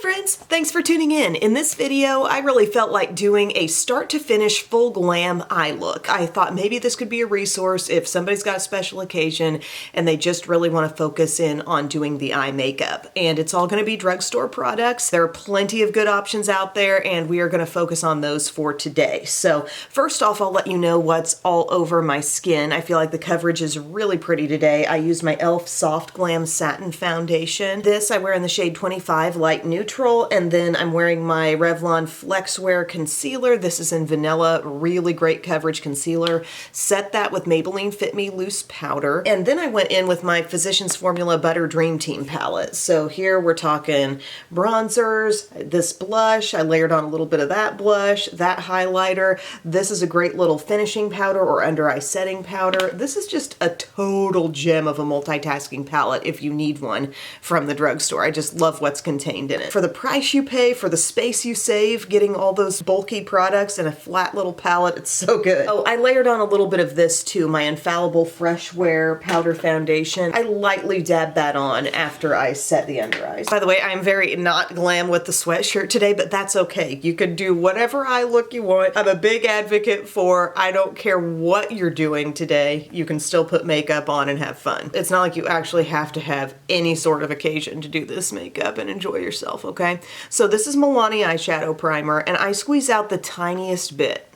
friends, thanks for tuning in. In this video, I really felt like doing a start to finish full glam eye look. I thought maybe this could be a resource if somebody's got a special occasion and they just really want to focus in on doing the eye makeup. And it's all going to be drugstore products. There are plenty of good options out there and we are going to focus on those for today. So first off, I'll let you know what's all over my skin. I feel like the coverage is really pretty today. I used my e.l.f. Soft Glam Satin Foundation. This I wear in the shade 25 Light Neutral. And then I'm wearing my Revlon Flex Wear Concealer. This is in Vanilla, really great coverage concealer. Set that with Maybelline Fit Me Loose Powder. And then I went in with my Physicians Formula Butter Dream Team palette. So here we're talking bronzers, this blush, I layered on a little bit of that blush, that highlighter. This is a great little finishing powder or under eye setting powder. This is just a total gem of a multitasking palette if you need one from the drugstore. I just love what's contained in it. For the price you pay, for the space you save, getting all those bulky products in a flat little palette, it's so good. Oh, I layered on a little bit of this too, my Infallible Fresh Wear Powder Foundation. I lightly dabbed that on after I set the under eyes. By the way, I'm very not glam with the sweatshirt today, but that's okay. You can do whatever eye look you want. I'm a big advocate for I don't care what you're doing today, you can still put makeup on and have fun. It's not like you actually have to have any sort of occasion to do this makeup and enjoy yourself, okay? So this is Milani eyeshadow primer and I squeeze out the tiniest bit.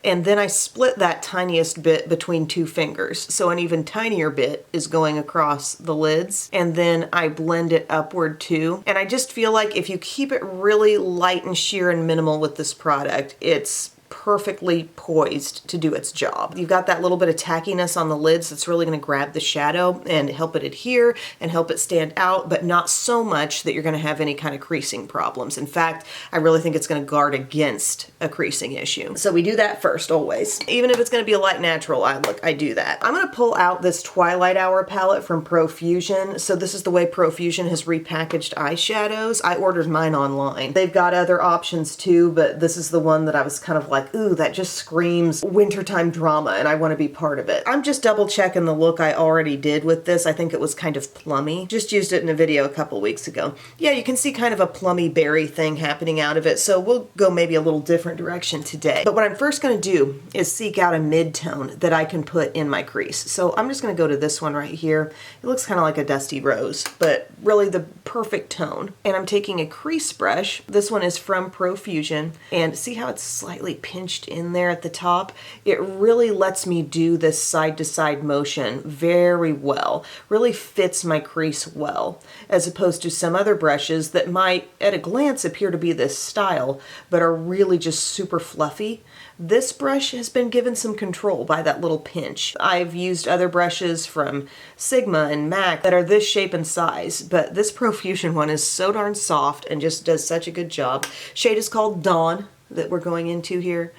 And then I split that tiniest bit between two fingers. So an even tinier bit is going across the lids. And then I blend it upward too. And I just feel like if you keep it really light and sheer and minimal with this product, it's perfectly poised to do its job. You've got that little bit of tackiness on the lids that's really going to grab the shadow and help it adhere and help it stand out, but not so much that you're going to have any kind of creasing problems. In fact, I really think it's going to guard against a creasing issue. So we do that first always. Even if it's going to be a light natural eye look, I do that. I'm going to pull out this Twilight Hour palette from Profusion. So this is the way Profusion has repackaged eyeshadows. I ordered mine online. They've got other options too, but this is the one that I was kind of like, ooh, that just screams wintertime drama and I want to be part of it. I'm just double checking the look I already did with this. I think it was kind of plummy. Just used it in a video a couple weeks ago. Yeah, you can see kind of a plummy berry thing happening out of it, so we'll go maybe a little different direction today. But what I'm first going to do is seek out a mid-tone that I can put in my crease. So I'm just going to go to this one right here. It looks kind of like a dusty rose, but really the perfect tone. And I'm taking a crease brush. This one is from Profusion, and see how it's slightly pinched in there at the top? It really lets me do this side-to-side motion very well. Really fits my crease well, as opposed to some other brushes that might, at a glance, appear to be this style, but are really just super fluffy. This brush has been given some control by that little pinch. I've used other brushes from Sigma and MAC that are this shape and size, but this Profusion one is so darn soft and just does such a good job. Shade is called Dawn that we're going into here,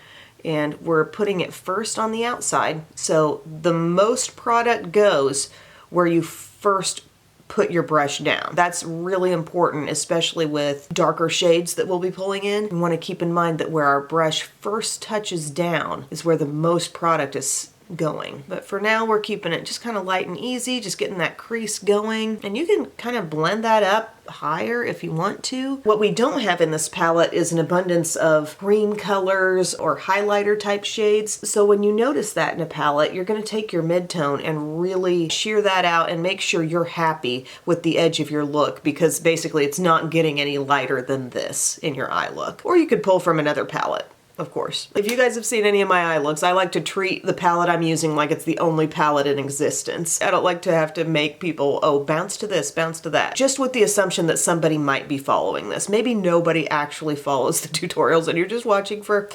and we're putting it first on the outside, so the most product goes where you first put your brush down. That's really important, especially with darker shades that we'll be pulling in. You want to keep in mind that where our brush first touches down is where the most product is going. But for now, we're keeping it just kind of light and easy, just getting that crease going. And you can kind of blend that up higher if you want to. What we don't have in this palette is an abundance of cream colors or highlighter type shades. So when you notice that in a palette, you're going to take your mid-tone and really sheer that out and make sure you're happy with the edge of your look, because basically it's not getting any lighter than this in your eye look. Or you could pull from another palette, of course. If you guys have seen any of my eye looks, I like to treat the palette I'm using like it's the only palette in existence. I don't like to have to make people, oh, bounce to this, bounce to that. Just with the assumption that somebody might be following this. Maybe nobody actually follows the tutorials and you're just watching for,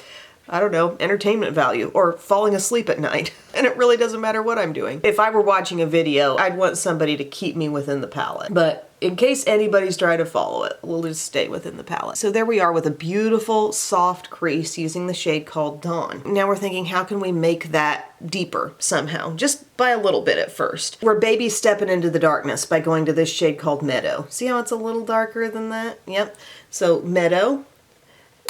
I don't know, entertainment value or falling asleep at night. And it really doesn't matter what I'm doing. If I were watching a video, I'd want somebody to keep me within the palette. But in case anybody's trying to follow it, we'll just stay within the palette. So there we are with a beautiful soft crease using the shade called Dawn. Now we're thinking, how can we make that deeper somehow? Just by a little bit at first. We're baby stepping into the darkness by going to this shade called Meadow. See how it's a little darker than that? Yep. So Meadow.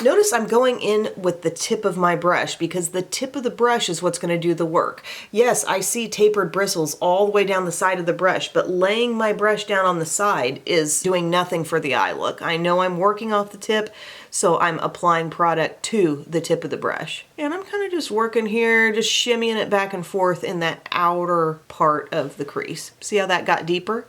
Notice I'm going in with the tip of my brush because the tip of the brush is what's going to do the work. Yes, I see tapered bristles all the way down the side of the brush, but laying my brush down on the side is doing nothing for the eye look. I know I'm working off the tip, so I'm applying product to the tip of the brush. And I'm kind of just working here, just shimmying it back and forth in that outer part of the crease. See how that got deeper?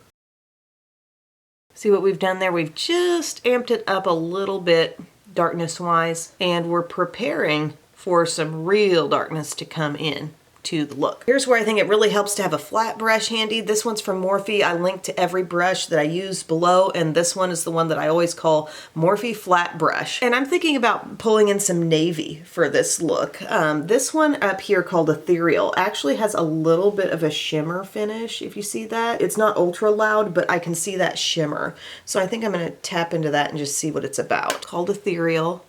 See what we've done there? We've just amped it up a little bit darkness wise, and we're preparing for some real darkness to come in to the look. Here's where I think it really helps to have a flat brush handy. This one's from Morphe. I linked to every brush that I use below, and this one is the one that I always call Morphe Flat Brush. And I'm thinking about pulling in some navy for this look. This one up here called Ethereal actually has a little bit of a shimmer finish, if you see that. It's not ultra loud, but I can see that shimmer. So I think I'm gonna tap into that and just see what it's about. It's called Ethereal.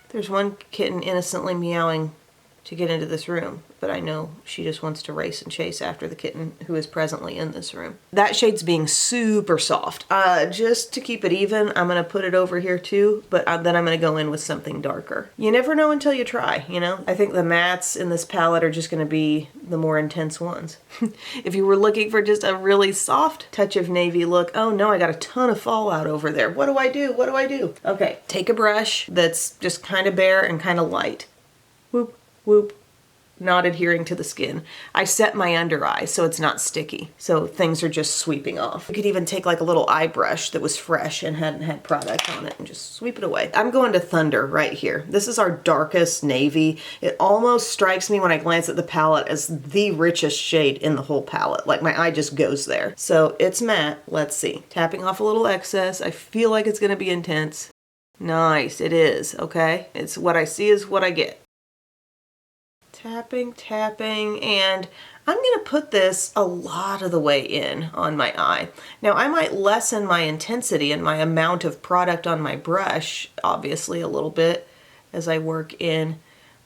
There's one kitten innocently meowing to get into this room, but I know she just wants to race and chase after the kitten who is presently in this room. That shade's being super soft. Just to keep it even, I'm gonna put it over here too, but then I'm gonna go in with something darker. You never know until you try, you know? I think the mattes in this palette are just gonna be the more intense ones. If you were looking for just a really soft touch of navy look, oh no, I got a ton of fallout over there. What do I do? What do I do? Okay, take a brush that's just kind of bare and kind of light. Whoop. Whoop, not adhering to the skin. I set my under eye so it's not sticky, so things are just sweeping off. You could even take like a little eye brush that was fresh and hadn't had product on it and just sweep it away. I'm going to Thunder right here. This is our darkest navy. It almost strikes me when I glance at the palette as the richest shade in the whole palette. Like my eye just goes there. So it's matte. Let's see. Tapping off a little excess. I feel like it's gonna be intense. Nice, it is, okay? It's what I see is what I get. Tapping, tapping, and I'm gonna put this a lot of the way in on my eye. Now I might lessen my intensity and my amount of product on my brush, obviously a little bit as I work in,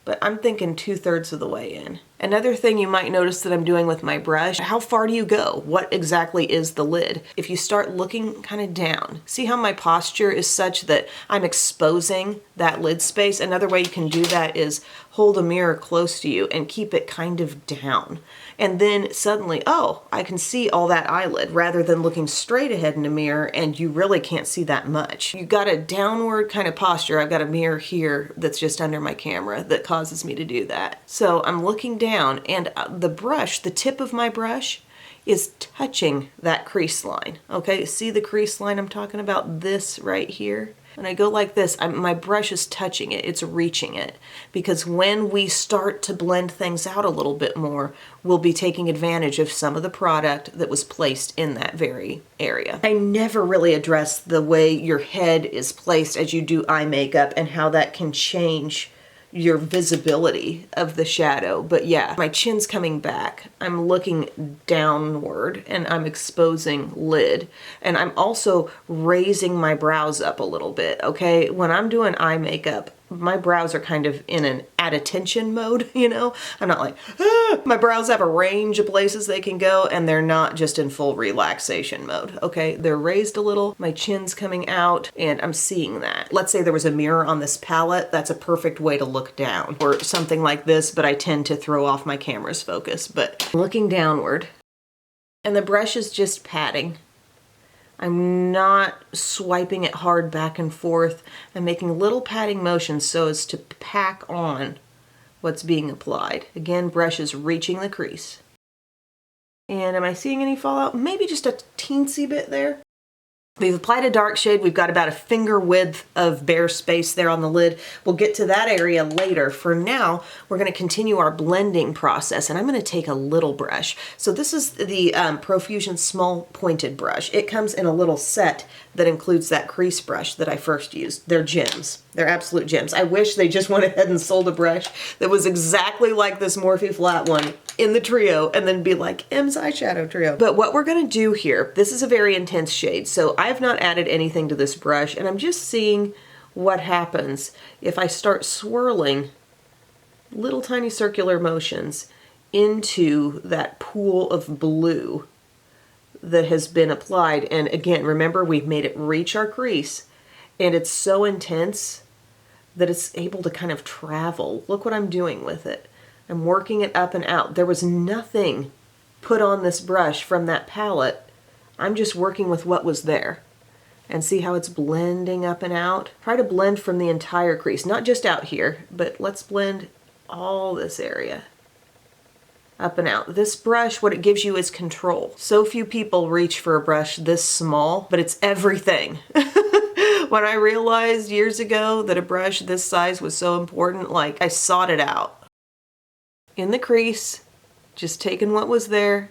but I'm thinking 2/3 of the way in. Another thing you might notice that I'm doing with my brush, how far do you go? What exactly is the lid? If you start looking kind of down, see how my posture is such that I'm exposing that lid space? Another way you can do that is hold a mirror close to you and keep it kind of down. And then suddenly, oh, I can see all that eyelid rather than looking straight ahead in a mirror and you really can't see that much. You got a downward kind of posture. I've got a mirror here that's just under my camera that causes me to do that. So I'm looking down and the brush, the tip of my brush is touching that crease line. Okay, see the crease line I'm talking about? This right here. When I go like this, my brush is touching it, it's reaching it. Because when we start to blend things out a little bit more, we'll be taking advantage of some of the product that was placed in that very area. I never really address the way your head is placed as you do eye makeup and how that can change your visibility of the shadow. But yeah, my chin's coming back. I'm looking downward and I'm exposing lid. And I'm also raising my brows up a little bit, okay? When I'm doing eye makeup, my brows are kind of in an at attention mode, you know? I'm not like, ah! My brows have a range of places they can go and they're not just in full relaxation mode, okay? They're raised a little, my chin's coming out, and I'm seeing that. Let's say there was a mirror on this palette, that's a perfect way to look down. Or something like this, but I tend to throw off my camera's focus. But looking downward, and the brush is just patting. I'm not swiping it hard back and forth. I'm making little patting motions so as to pack on what's being applied. Again, brush is reaching the crease. And am I seeing any fallout? Maybe just a teensy bit there. We've applied a dark shade. We've got about a finger width of bare space there on the lid. We'll get to that area later. For now, we're going to continue our blending process, and I'm going to take a little brush. So this is the Profusion Small Pointed Brush. It comes in a little set that includes that crease brush that I first used. They're gems. They're absolute gems. I wish they just went ahead and sold a brush that was exactly like this Morphe flat one in the trio and then be like M's eyeshadow trio. But what we're gonna do here, this is a very intense shade, so I've not added anything to this brush and I'm just seeing what happens if I start swirling little tiny circular motions into that pool of blue that has been applied. And again, remember, we've made it reach our crease. And it's so intense that it's able to kind of travel. Look what I'm doing with it. I'm working it up and out. There was nothing put on this brush from that palette. I'm just working with what was there. And see how it's blending up and out? Try to blend from the entire crease, not just out here, but let's blend all this area up and out. This brush, what it gives you is control. So few people reach for a brush this small, but it's everything. When I realized years ago that a brush this size was so important, like I sought it out. In the crease, just taking what was there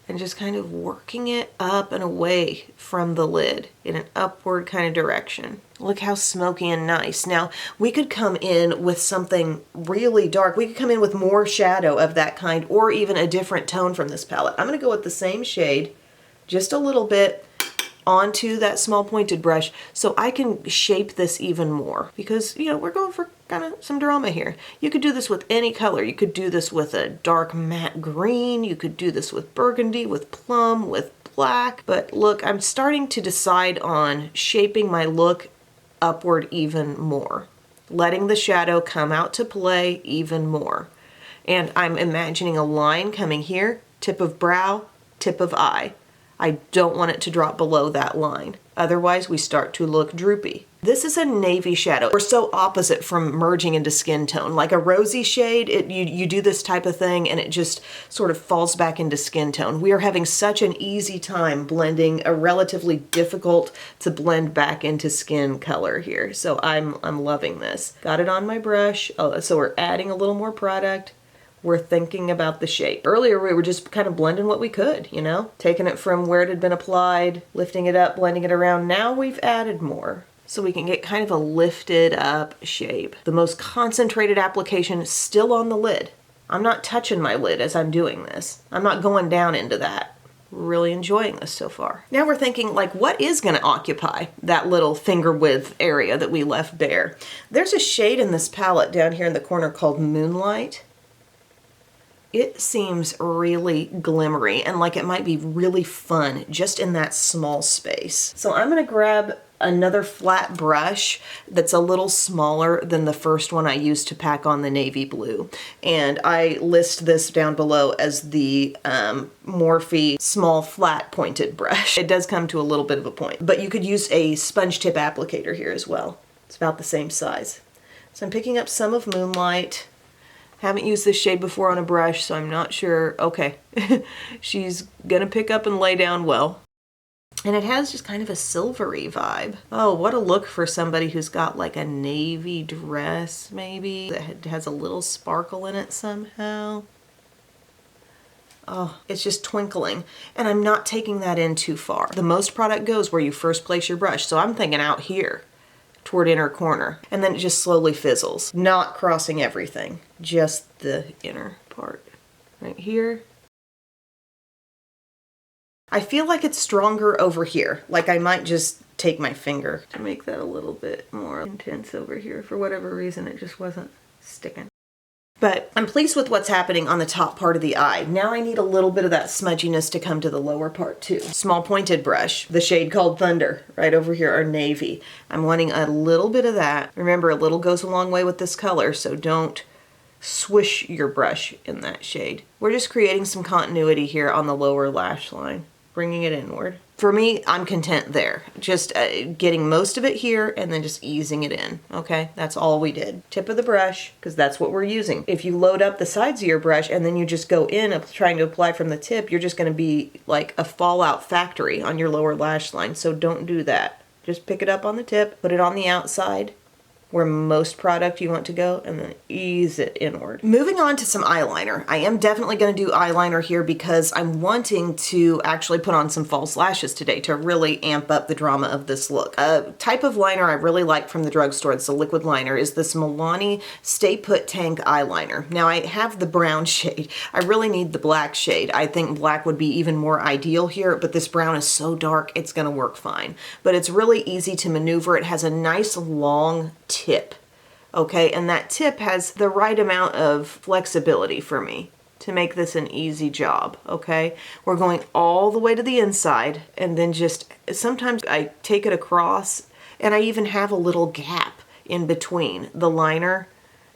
and just kind of working it up and away from the lid in an upward kind of direction. Look how smoky and nice. Now, we could come in with something really dark. We could come in with more shadow of that kind or even a different tone from this palette. I'm gonna go with the same shade, just a little bit, onto that small pointed brush so I can shape this even more because, you know, we're going for kind of some drama here. You could do this with any color. You could do this with a dark matte green. You could do this with burgundy, with plum, with black. But look, I'm starting to decide on shaping my look upward even more, letting the shadow come out to play even more. And I'm imagining a line coming here, tip of brow, tip of eye. I don't want it to drop below that line. Otherwise, we start to look droopy. This is a navy shadow. We're so opposite from merging into skin tone. Like a rosy shade, you do this type of thing and it just sort of falls back into skin tone. We are having such an easy time blending a relatively difficult to blend back into skin color here. So I'm loving this. Got it on my brush. Oh, so we're adding a little more product. We're thinking about the shape. Earlier, we were just kind of blending what we could, you know, taking it from where it had been applied, lifting it up, blending it around. Now we've added more so we can get kind of a lifted up shape. The most concentrated application is still on the lid. I'm not touching my lid as I'm doing this. I'm not going down into that. Really enjoying this so far. Now we're thinking, like, what is going to occupy that little finger width area that we left bare? There's a shade in this palette down here in the corner called Moonlight. It seems really glimmery and like it might be really fun just in that small space. So I'm gonna grab another flat brush that's a little smaller than the first one I used to pack on the navy blue. And I list this down below as the Morphe small flat pointed brush. It does come to a little bit of a point, but you could use a sponge tip applicator here as well. It's about the same size. So I'm picking up some of Moonlight. Haven't used this shade before on a brush, so I'm not sure. Okay, she's gonna pick up and lay down well. And it has just kind of a silvery vibe. Oh, what a look for somebody who's got like a navy dress, maybe, that has a little sparkle in it somehow. Oh, it's just twinkling. And I'm not taking that in too far. The most product goes where you first place your brush, so I'm thinking out here toward inner corner, and then it just slowly fizzles, not crossing everything, just the inner part right here. I feel like it's stronger over here, like I might just take my finger to make that a little bit more intense over here. For whatever reason, it just wasn't sticking. But I'm pleased with what's happening on the top part of the eye. Now I need a little bit of that smudginess to come to the lower part too. Small pointed brush, the shade called Thunder, right over here, or Navy. I'm wanting a little bit of that. Remember, a little goes a long way with this color, so don't swish your brush in that shade. We're just creating some continuity here on the lower lash line, bringing it inward. For me, I'm content there. Just getting most of it here and then just easing it in, okay? That's all we did. Tip of the brush, because that's what we're using. If you load up the sides of your brush and then you just go in trying to apply from the tip, you're just gonna be like a fallout factory on your lower lash line, so don't do that. Just pick it up on the tip, put it on the outside, where most product you want to go, and then ease it inward. Moving on to some eyeliner. I am definitely gonna do eyeliner here because I'm wanting to actually put on some false lashes today to really amp up the drama of this look. A type of liner I really like from the drugstore, it's a liquid liner, is this Milani Stay Put Tank eyeliner. Now I have the brown shade. I really need the black shade. I think black would be even more ideal here, but this brown is so dark, it's gonna work fine. But it's really easy to maneuver. It has a nice long tip, okay, and that tip has the right amount of flexibility for me to make this an easy job, okay? We're going all the way to the inside, and then just sometimes I take it across And I even have a little gap in between the liner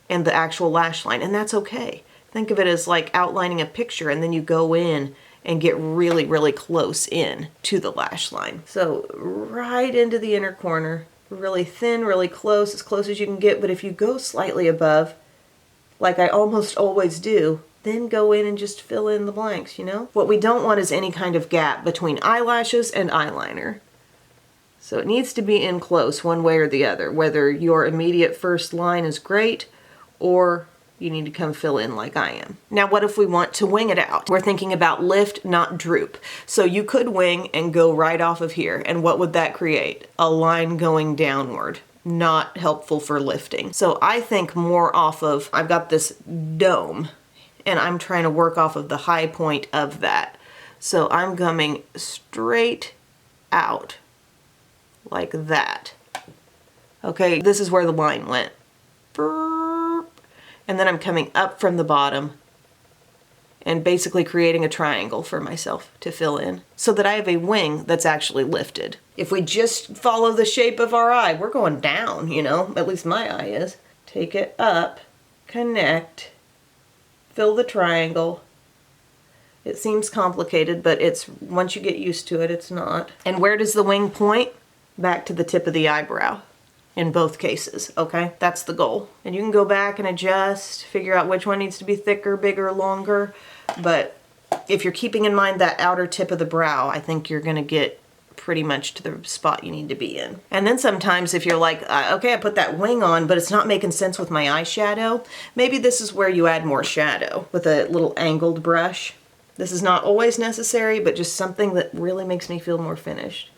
and the actual lash line, and that's okay. Think of it as like outlining a picture, and then you go in and get really, really close in to the lash line. So right into the inner corner, really thin, really close as you can get. But if you go slightly above, like I almost always do, then go in and just fill in the blanks, you know? What we don't want is any kind of gap between eyelashes and eyeliner. So it needs to be in close one way or the other, whether your immediate first line is great or you need to come fill in like I am. Now, what if we want to wing it out? We're thinking about lift, not droop. So you could wing and go right off of here. And what would that create? A line going downward. Not helpful for lifting. So I think more off of, I've got this dome and I'm trying to work off of the high point of that. So I'm coming straight out like that. Okay, this is where the line went. And then I'm coming up from the bottom and basically creating a triangle for myself to fill in so that I have a wing that's actually lifted. If we just follow the shape of our eye, we're going down, you know, at least my eye is. Take it up, connect, fill the triangle. It seems complicated, but it's once you get used to it, it's not. And where does the wing point? Back to the tip of the eyebrow. In both cases, okay? That's the goal. And you can go back and adjust, figure out which one needs to be thicker, bigger, longer. But if you're keeping in mind that outer tip of the brow, I think you're gonna get pretty much to the spot you need to be in. And then sometimes if you're like, okay, I put that wing on, but it's not making sense with my eyeshadow, maybe this is where you add more shadow with a little angled brush. This is not always necessary, but just something that really makes me feel more finished.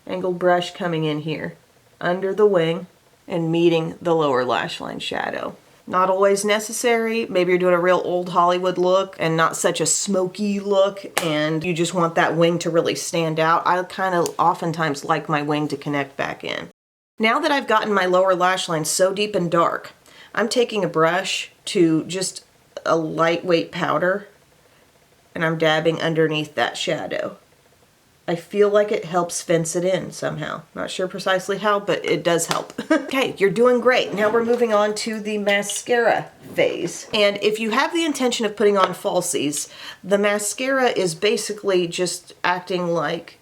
Angled brush coming in here, under the wing and meeting the lower lash line shadow. Not always necessary. Maybe you're doing a real old Hollywood look and not such a smoky look and you just want that wing to really stand out. I kind of oftentimes like my wing to connect back in. Now that I've gotten my lower lash line so deep and dark, I'm taking a brush to just a lightweight powder and I'm dabbing underneath that shadow. I feel like it helps fence it in somehow. Not sure precisely how, but it does help. Okay, you're doing great. Now we're moving on to the mascara phase. And if you have the intention of putting on falsies, the mascara is basically just acting like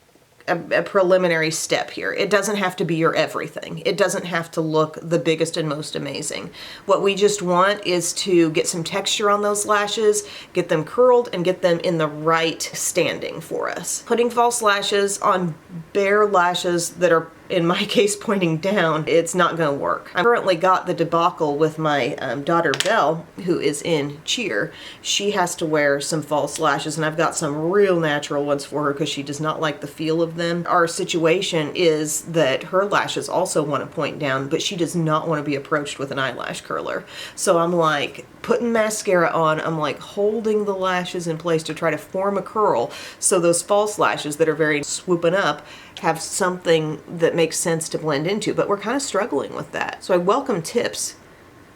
a preliminary step here. It doesn't have to be your everything. It doesn't have to look the biggest and most amazing. What we just want is to get some texture on those lashes, get them curled, and get them in the right standing for us. Putting false lashes on bare lashes that are, in my case, pointing down, it's not gonna work. I currently got the debacle with my daughter Belle, who is in cheer. She has to wear some false lashes, and I've got some real natural ones for her because she does not like the feel of them. Our situation is that her lashes also want to point down, but she does not want to be approached with an eyelash curler. So I'm like putting mascara on, I'm like holding the lashes in place to try to form a curl so those false lashes that are very swooping up have something that makes sense to blend into, but we're kind of struggling with that. So I welcome tips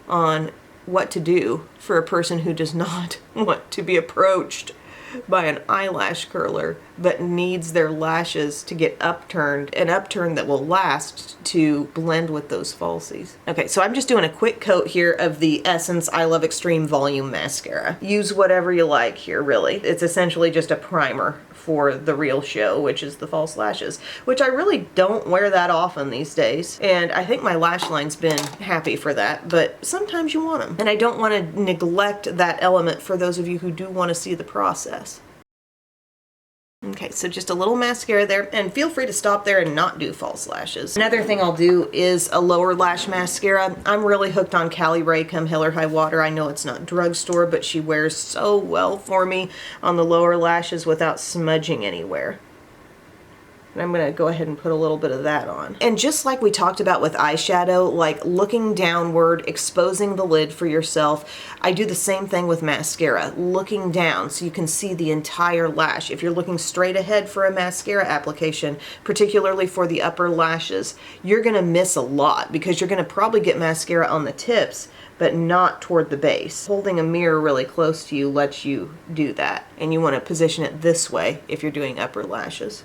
on what to do for a person who does not want to be approached by an eyelash curler but needs their lashes to get upturned, an upturn that will last to blend with those falsies. Okay, so I'm just doing a quick coat here of the Essence I Love Extreme Volume Mascara. Use whatever you like here, really. It's essentially just a primer for the real show, which is the false lashes, which I really don't wear that often these days. And I think my lash line's been happy for that, but sometimes you want them. And I don't want to neglect that element for those of you who do want to see the process. Okay, so just a little mascara there, and feel free to stop there and not do false lashes. Another thing I'll do is a lower lash mascara. I'm really hooked on Callie Ray come hell or high water. I know it's not drugstore, but she wears so well for me on the lower lashes without smudging anywhere. And I'm gonna go ahead and put a little bit of that on. And just like we talked about with eyeshadow, like looking downward, exposing the lid for yourself, I do the same thing with mascara, looking down so you can see the entire lash. If you're looking straight ahead for a mascara application, particularly for the upper lashes, you're gonna miss a lot because you're gonna probably get mascara on the tips, but not toward the base. Holding a mirror really close to you lets you do that. And you wanna position it this way if you're doing upper lashes.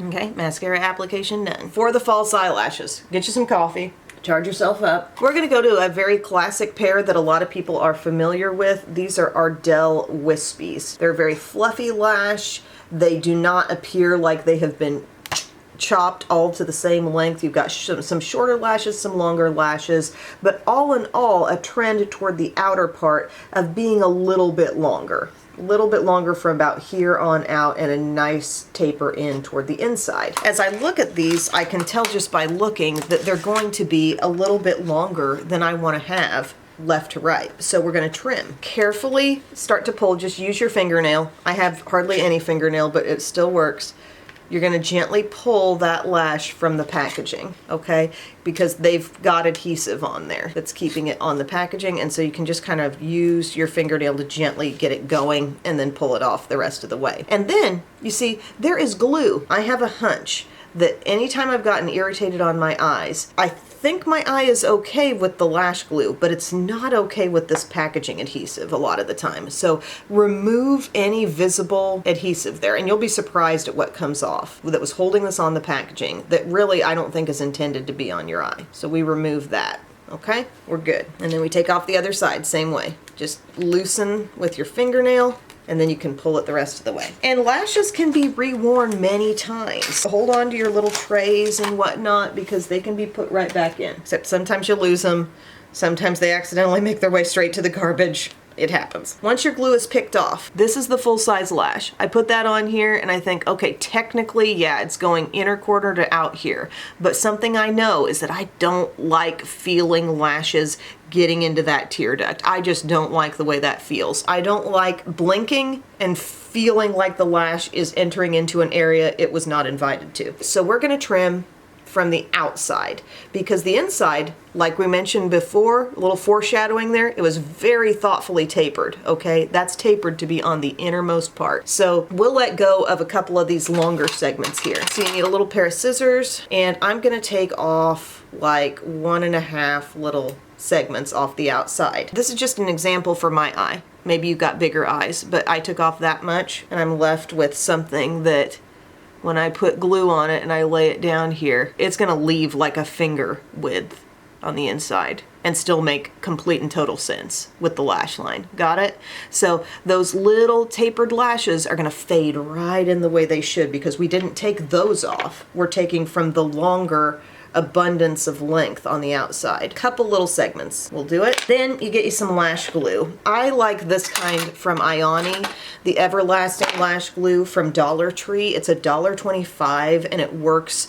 Okay, mascara application done. For the false eyelashes, get you some coffee. Charge yourself up. We're gonna go to a very classic pair that a lot of people are familiar with. These are Ardell Wispies. They're very fluffy lash. They do not appear like they have been chopped all to the same length. You've got some shorter lashes, some longer lashes, but all in all, a trend toward the outer part of being a little bit longer. A little bit longer from about here on out, and a nice taper in toward the inside. As I look at these, I can tell just by looking that they're going to be a little bit longer than I want to have left to right. So we're going to trim. Carefully start to pull, just use your fingernail. I have hardly any fingernail, but it still works. You're going to gently pull that lash from the packaging, okay? Because they've got adhesive on there that's keeping it on the packaging, and so you can just kind of use your fingernail to gently get it going and then pull it off the rest of the way. And then, you see, there is glue. I have a hunch that anytime I've gotten irritated on my eyes, I think my eye is okay with the lash glue, but it's not okay with this packaging adhesive a lot of the time. So remove any visible adhesive there, and you'll be surprised at what comes off that was holding this on the packaging that really I don't think is intended to be on your eye. So we remove that. Okay, we're good. And then we take off the other side, same way. Just loosen with your fingernail, and then you can pull it the rest of the way. And lashes can be reworn many times. Hold on to your little trays and whatnot, because they can be put right back in. Except sometimes you lose them. Sometimes they accidentally make their way straight to the garbage. It happens. Once your glue is picked off, this is the full-size lash. I put that on here and I think, okay, technically, yeah, it's going inner quarter to out here. But something I know is that I don't like feeling lashes getting into that tear duct. I just don't like the way that feels. I don't like blinking and feeling like the lash is entering into an area it was not invited to. So we're gonna trim from the outside, because the inside, like we mentioned before, a little foreshadowing there, it was very thoughtfully tapered, okay? That's tapered to be on the innermost part. So we'll let go of a couple of these longer segments here. So you need a little pair of scissors, and I'm gonna take off like 1.5 little segments off the outside. This is just an example for my eye. Maybe you've got bigger eyes, but I took off that much, and I'm left with something that when I put glue on it and I lay it down here, it's gonna leave like a finger width on the inside and still make complete and total sense with the lash line. Got it? So those little tapered lashes are gonna fade right in the way they should, because we didn't take those off. We're taking from the longer abundance of length on the outside. Couple little segments will do it. Then you get you some lash glue. I like this kind from Ioni, the everlasting lash glue from Dollar Tree. It's $1.25 and it works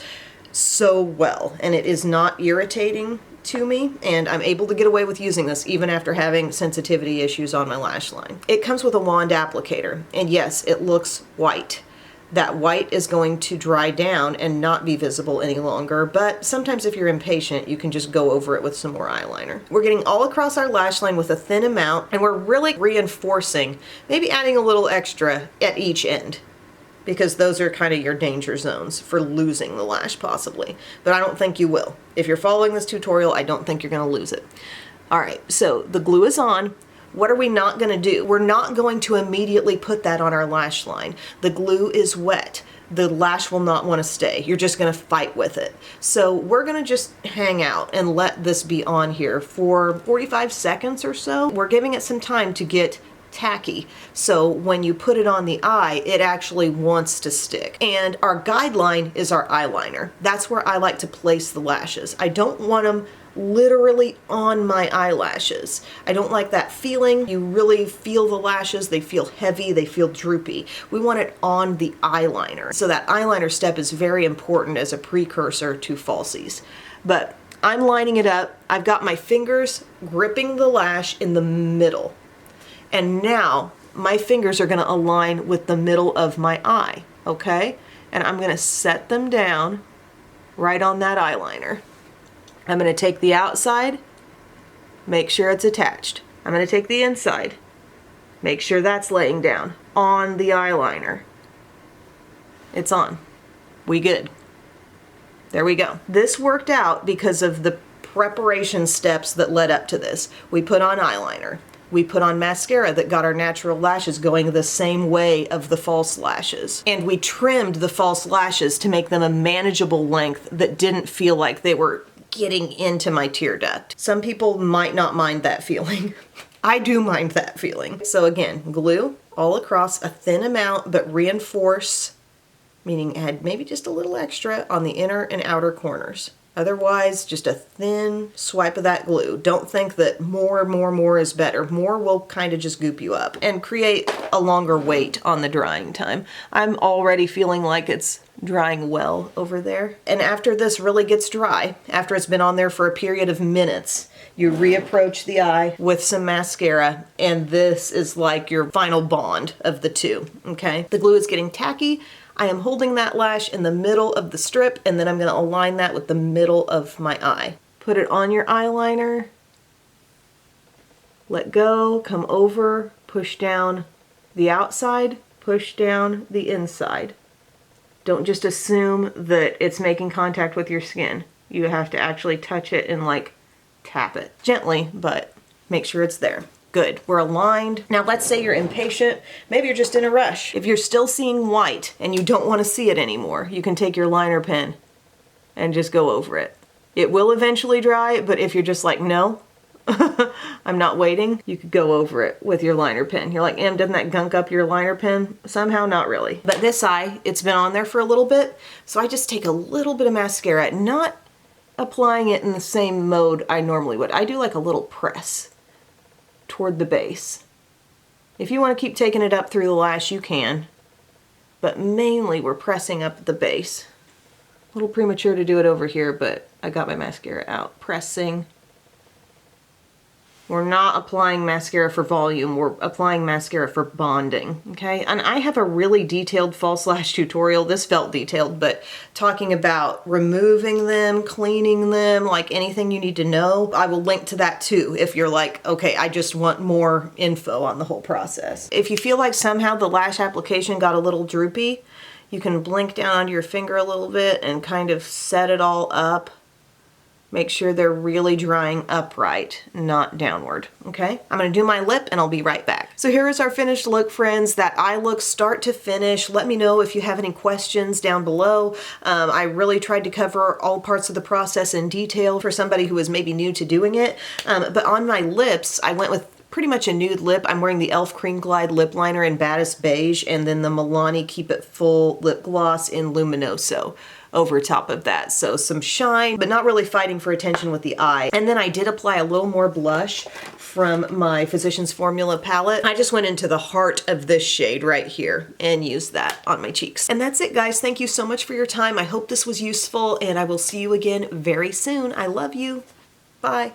so well, and it is not irritating to me, and I'm able to get away with using this even after having sensitivity issues on my lash line. It comes with a wand applicator, and yes, it looks white. That white is going to dry down and not be visible any longer, but sometimes if you're impatient, you can just go over it with some more eyeliner. We're getting all across our lash line with a thin amount, and we're really reinforcing, maybe adding a little extra at each end, because those are kind of your danger zones for losing the lash possibly. But I don't think you will. If you're following this tutorial, I don't think you're gonna lose it. All right, so the glue is on. What are we not going to do? We're not going to immediately put that on our lash line. The glue is wet. The lash will not want to stay. You're just going to fight with it. So we're going to just hang out and let this be on here for 45 seconds or so. We're giving it some time to get tacky, so when you put it on the eye, it actually wants to stick. And our guideline is our eyeliner. That's where I like to place the lashes. I don't want them literally on my eyelashes. I don't like that feeling. You really feel the lashes, they feel heavy, they feel droopy. We want it on the eyeliner. So that eyeliner step is very important as a precursor to falsies. But I'm lining it up. I've got my fingers gripping the lash in the middle. And now my fingers are going to align with the middle of my eye, okay? And I'm going to set them down right on that eyeliner. I'm going to take the outside, make sure it's attached. I'm going to take the inside, make sure that's laying down on the eyeliner. It's on. We good. There we go. This worked out because of the preparation steps that led up to this. We put on eyeliner. We put on mascara that got our natural lashes going the same way of the false lashes. And we trimmed the false lashes to make them a manageable length that didn't feel like they were getting into my tear duct. Some people might not mind that feeling. I do mind that feeling. So again, glue all across a thin amount, but reinforce, meaning add maybe just a little extra on the inner and outer corners. Otherwise, just a thin swipe of that glue. Don't think that more is better. More will kind of just goop you up and create a longer wait on the drying time. I'm already feeling like it's drying well over there. And after this really gets dry, after it's been on there for a period of minutes, you reapproach the eye with some mascara, and this is like your final bond of the two, okay? The glue is getting tacky. I am holding that lash in the middle of the strip, and then I'm gonna align that with the middle of my eye. Put it on your eyeliner, let go, come over, push down the outside, push down the inside. Don't just assume that it's making contact with your skin. You have to actually touch it and like tap it gently, but make sure it's there. Good, we're aligned. Now let's say you're impatient, maybe you're just in a rush. If you're still seeing white and you don't want to see it anymore, you can take your liner pen and just go over it. It will eventually dry, but if you're just like, no, I'm not waiting, you could go over it with your liner pen. You're like, doesn't that gunk up your liner pen? Somehow, not really. But this eye, it's been on there for a little bit, so I just take a little bit of mascara, not applying it in the same mode I normally would. I do like a little press toward the base. If you want to keep taking it up through the lash, you can, but mainly we're pressing up at the base. A little premature to do it over here, but I got my mascara out. Pressing. We're not applying mascara for volume, we're applying mascara for bonding, okay? And I have a really detailed false lash tutorial. This felt detailed, but talking about removing them, cleaning them, like anything you need to know, I will link to that too if you're like, okay, I just want more info on the whole process. If you feel like somehow the lash application got a little droopy, you can blink down onto your finger a little bit and kind of set it all up. Make sure they're really drying upright, not downward, okay? I'm gonna do my lip and I'll be right back. So here is our finished look, friends. That eye look start to finish. Let me know if you have any questions down below. I really tried to cover all parts of the process in detail for somebody who is maybe new to doing it. But on my lips, I went with pretty much a nude lip. I'm wearing the e.l.f. Cream Glide lip liner in Baddest Beige and then the Milani Keep It Full lip gloss in Luminoso over top of that. So some shine, but not really fighting for attention with the eye. And then I did apply a little more blush from my Physicians Formula palette. I just went into the heart of this shade right here and used that on my cheeks. And that's it, guys. Thank you so much for your time. I hope this was useful and I will see you again very soon. I love you. Bye.